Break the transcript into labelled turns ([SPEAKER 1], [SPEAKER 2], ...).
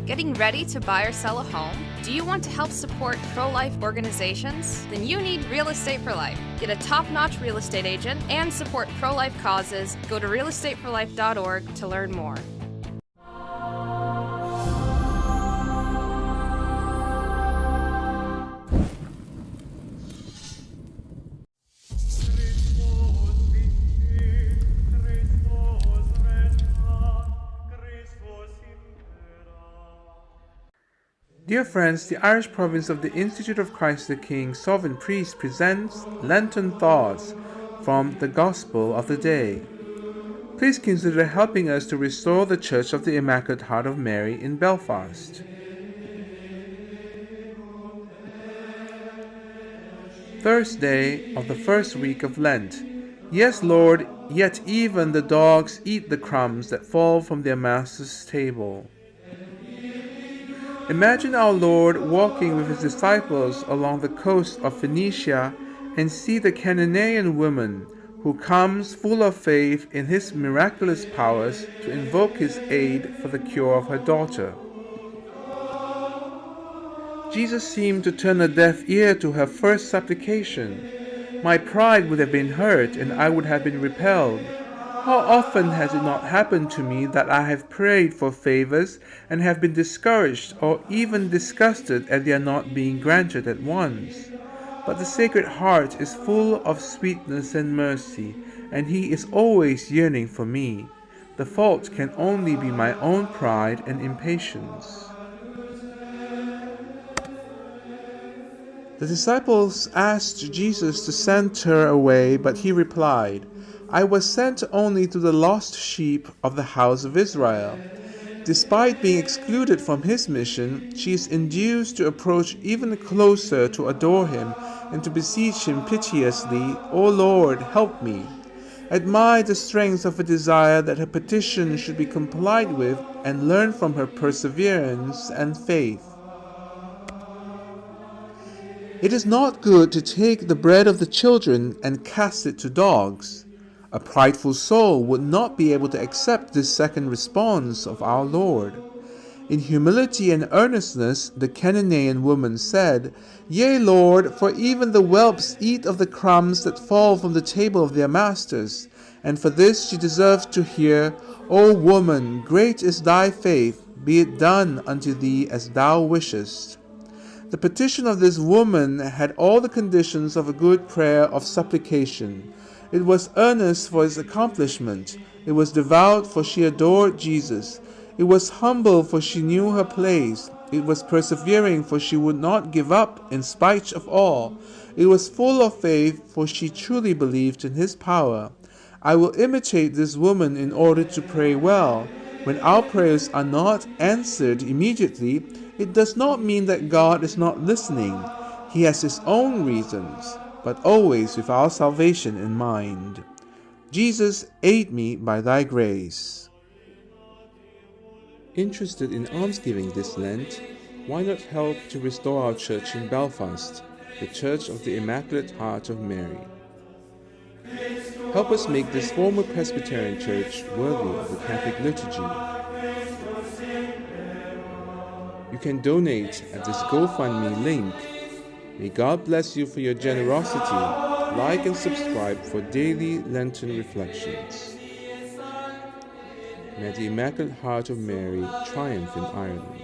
[SPEAKER 1] Getting ready to buy or sell a home? Do you want to help support pro-life organizations? Then you need Real Estate for Life. Get a top-notch real estate agent and support pro-life causes. Go to realestateforlife.org to learn more.
[SPEAKER 2] Dear friends, the Irish province of the Institute of Christ the King Sovereign Priest presents Lenten Thoughts from the Gospel of the Day. Please consider helping us to restore the Church of the Immaculate Heart of Mary in Belfast. Thursday of the first week of Lent. Yes, Lord, yet even the dogs eat the crumbs that fall from their master's table. Imagine our Lord walking with his disciples along the coast of Phoenicia and see the Canaanite woman who comes full of faith in his miraculous powers to invoke his aid for the cure of her daughter. Jesus seemed to turn a deaf ear to her first supplication. My pride would have been hurt and I would have been repelled. How often has it not happened to me that I have prayed for favors and have been discouraged or even disgusted at their not being granted at once? But the Sacred Heart is full of sweetness and mercy, and he is always yearning for me. The fault can only be my own pride and impatience. The disciples asked Jesus to send her away, but he replied, I was sent only to the lost sheep of the house of Israel. Despite being excluded from his mission, she is induced to approach even closer to adore him and to beseech him piteously, O Lord, help me. Admire the strength of a desire that her petition should be complied with and learn from her perseverance and faith. It is not good to take the bread of the children and cast it to dogs. A prideful soul would not be able to accept this second response of our Lord. In humility and earnestness, the Canaanite woman said, Yea, Lord, for even the whelps eat of the crumbs that fall from the table of their masters. And for this she deserves to hear, O woman, great is thy faith, be it done unto thee as thou wishest. The petition of this woman had all the conditions of a good prayer of supplication. It was earnest for its accomplishment. It was devout, for she adored Jesus. It was humble, for she knew her place. It was persevering, for she would not give up in spite of all. It was full of faith, for she truly believed in his power. I will imitate this woman in order to pray well. When our prayers are not answered immediately, it does not mean that God is not listening. He has his own reasons, but always with our salvation in mind. Jesus, aid me by thy grace. Interested in almsgiving this Lent? Why not help to restore our church in Belfast, the Church of the Immaculate Heart of Mary? Help us make this former Presbyterian church worthy of the Catholic liturgy. You can donate at this GoFundMe link. May God bless you for your generosity. Like and subscribe for daily Lenten reflections. May the Immaculate Heart of Mary triumph in Ireland.